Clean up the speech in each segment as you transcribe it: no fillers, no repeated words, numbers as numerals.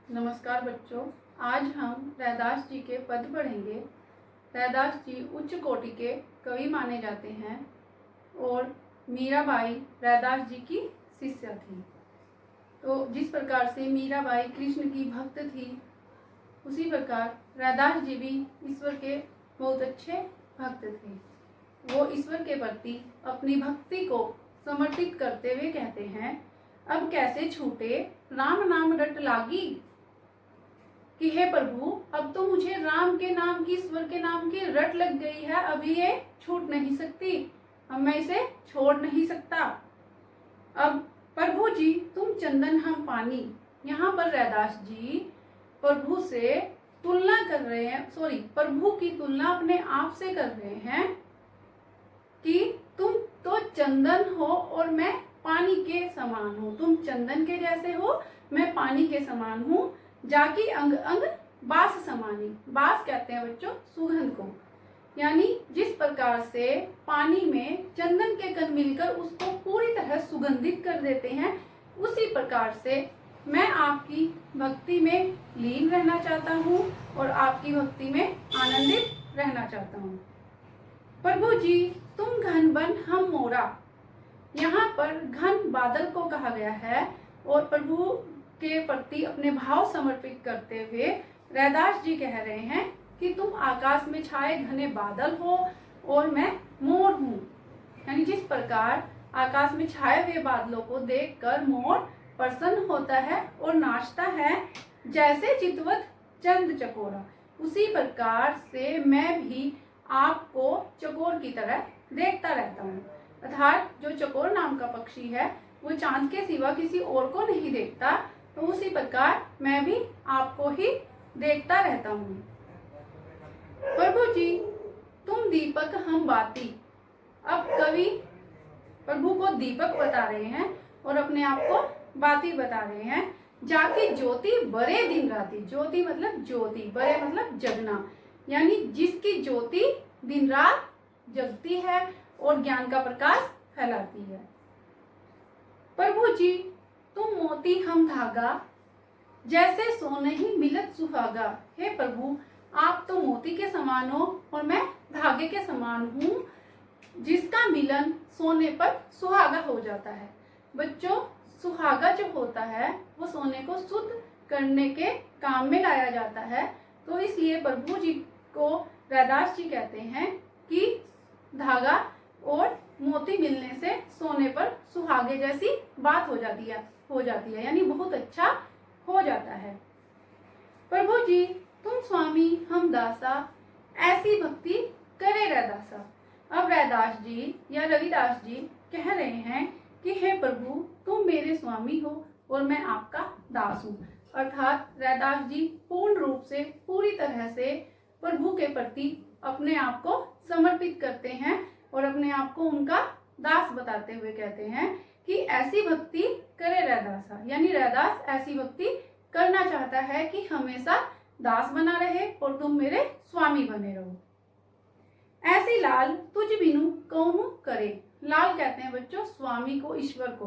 नमस्कार बच्चों, आज हम रैदास जी के पद पढ़ेंगे। रैदास जी उच्च कोटि के कवि माने जाते हैं और मीराबाई रैदास जी की शिष्या थी। तो जिस प्रकार से मीराबाई कृष्ण की भक्त थी, उसी प्रकार रैदास जी भी ईश्वर के बहुत अच्छे भक्त थे। वो ईश्वर के प्रति अपनी भक्ति को समर्पित करते हुए कहते हैं, अब कैसे छूटे राम नाम रट लागी, कि हे प्रभु, अब तो मुझे राम के नाम की, ईश्वर के नाम की रट लग गई है, अभी ये छूट नहीं सकती, अब मैं इसे छोड़ नहीं सकता। अब प्रभु जी तुम चंदन हम पानी। यहाँ पर रैदास जी प्रभु से तुलना कर रहे हैं, प्रभु की तुलना अपने आप से कर रहे हैं कि तुम तो चंदन हो और मैं पानी के समान हूँ। तुम चंदन के जैसे हो, मैं पानी के समान हूँ। जाकी अंग अंग बास समानी। बास कहते हैं बच्चों सुगंध को, यानी जिस प्रकार से पानी में चंदन के कण मिलकर उसको पूरी तरह सुगंधित कर देते हैं, उसी प्रकार से मैं आपकी भक्ति में लीन रहना चाहता हूँ और आपकी भक्ति में आनंदित रहना चाहता हूँ। प्रभु जी तुम घन बन हम मोरा। यहाँ पर घन बादल को कहा गया है और प्रभु के प्रति अपने भाव समर्पित करते हुए रैदास जी कह रहे हैं कि तुम आकाश में छाए घने बादल हो और मैं मोर हूँ। यानी जिस प्रकार आकाश में छाए हुए बादलों को देखकर मोर प्रसन्न होता है और नाचता है, जैसे चितवत चंद चकोरा, उसी प्रकार से मैं भी आपको चकोर की तरह देखता रहता हूँ। अर्थात जो चकोर नाम का पक्षी है वो चांद के सिवा किसी और को नहीं देखता, तो उसी प्रकार मैं भी आपको ही देखता रहता हूँ। प्रभु जी तुम दीपक हम बाती। अब कवि प्रभु को दीपक बता रहे हैं और अपने आप को बाती बता रहे हैं। जाके ज्योति बरे दिन राती। ज्योति मतलब ज्योति, बरे मतलब जगना, यानी जिसकी ज्योति दिन रात जगती है और ज्ञान का प्रकाश फैलाती है। प्रभु जी तुम मोती हम धागा, जैसे सोने ही मिलत सुहागा। हे प्रभु, आप तो मोती के समान हो और मैं धागे के समान हूँ, जिसका मिलन सोने पर सुहागा हो जाता है। बच्चों, सुहागा जो होता है वो सोने को शुद्ध करने के काम में लाया जाता है। तो इसलिए प्रभु जी को रैदास जी कहते हैं कि धागा और मोती मिलने से सोने पर सुहागे जैसी बात हो जाती है, यानी बहुत अच्छा हो जाता है। प्रभु जी तुम स्वामी हम दासा, ऐसी भक्ति करे रैदासा। अब रैदास जी या रविदास जी कह रहे हैं कि हे प्रभु, तुम मेरे स्वामी हो और मैं आपका दास हूँ। अर्थात रैदास जी पूर्ण रूप से, पूरी तरह से प्रभु के प्रति अपने आप को समर्पित करते हैं और अपने आप को उनका दास बताते हुए कहते हैं कि ऐसी भक्ति करे रैदासा, यानी रैदास ऐसी भक्ति करना चाहता है कि हमेशा दास बना रहे और तुम मेरे स्वामी बने रहो। ऐसी लाल तुझ बिनु कौनु करे। लाल कहते हैं बच्चों स्वामी को, ईश्वर को।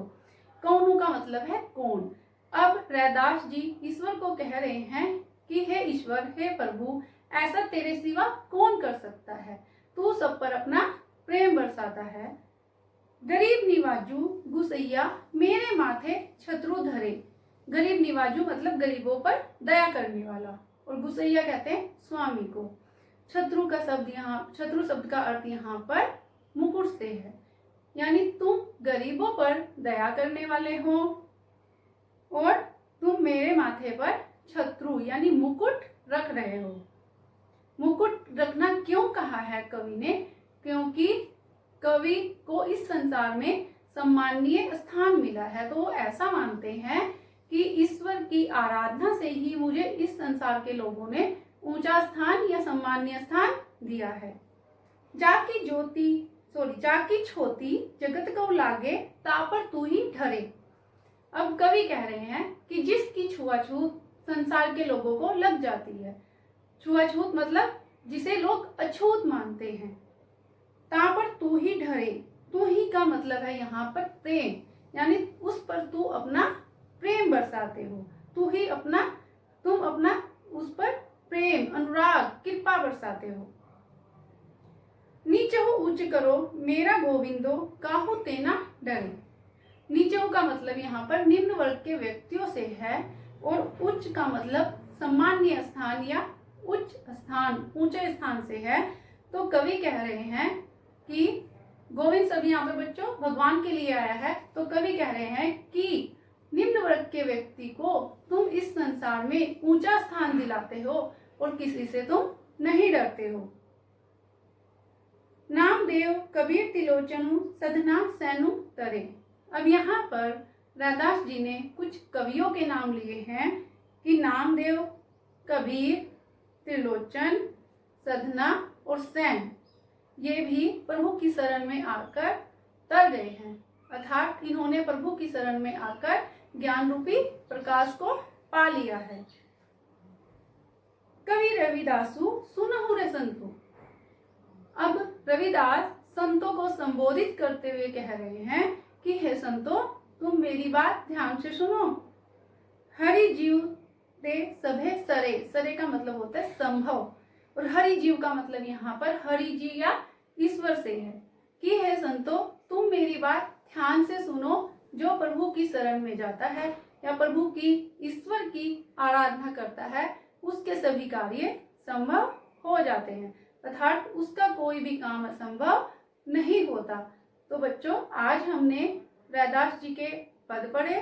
कौनु का मतलब है कौन। अब रैदास जी ईश्वर को कह रहे हैं कि हे ईश्वर, हे प्रभु, ऐसा तेरे सिवा कौन कर सकता है, तू सब पर अपना प्रेम बरसाता है। गरीब निवाजू गुसैया मेरे माथे छत्रु धरे। गरीब निवाजू मतलब गरीबों पर दया करने वाला, और गुसैया कहते हैं स्वामी को। छत्रु शब्द का अर्थ यहाँ पर मुकुट से है, यानी तुम गरीबों पर दया करने वाले हो और तुम मेरे माथे पर छत्रु यानी मुकुट रख रहे हो। मुकुट रखना क्यों कहा है कवि ने? क्योंकि कवि को इस संसार में सम्माननीय स्थान मिला है, तो वो ऐसा मानते हैं कि ईश्वर की आराधना से ही मुझे इस संसार के लोगों ने ऊंचा स्थान या सम्माननीय स्थान दिया है। जाकी छोटी जगत को लागे, तापर तू ही ठरे। अब कवि कह रहे हैं कि जिसकी छुआछूत संसार के लोगों को लग जाती है। छुआछूत मतलब जिसे लोग अछूत मानते हैं। तापर तू ही ढरे, तू ही का मतलब है यहाँ पर प्रेम, यानी उस पर तू अपना प्रेम बरसाते हो, तू ही अपना बरसाते हो। नीचहु उच्च करो मेरा गोविंदो काहू तेना डरे। नीचहु का मतलब यहाँ पर निम्न वर्ग के व्यक्तियों से है और उच्च का मतलब सम्मानीय स्थान या उच्च स्थान, ऊंचे स्थान से है। तो कवि कह रहे हैं कि गोविंद शब्द यहाँ पर बच्चों भगवान के लिए आया है। तो कवि कह रहे हैं कि निम्न वर्ग के व्यक्ति को तुम इस संसार में ऊंचा स्थान दिलाते हो और किसी से तुम नहीं डरते हो। नामदेव कबीर तिलोचनु सधना सैनु तरे। अब यहाँ पर रैदास जी ने कुछ कवियों के नाम लिए हैं कि नामदेव, कबीर, त्रिलोचन, सधना और सैन, ये भी प्रभु की शरण में आकर तर गए हैं, अर्थात इन्होंने प्रभु की शरण में आकर ज्ञान रूपी प्रकाश को पा लिया है। कवि रविदासु सुनहु रे संतु। अब रविदास संतों को संबोधित करते हुए कह रहे हैं कि हे संतों, तुम मेरी बात ध्यान से सुनो। हरि जीव दे सभे सरे, सरे का मतलब होता है संभव, और हरि जीव का मतलब यहाँ पर हरि जी या ईश्वर से है कि हे संतों, तुम मेरी बात ध्यान से सुनो। जो प्रभु की शरण में जाता है या प्रभु की, ईश्वर की आराधना करता है, उसके सभी कार्य संभव हो जाते हैं, अर्थात उसका कोई भी काम असंभव नहीं होता। तो बच्चों, आज हमने रैदास जी के पद पढ़े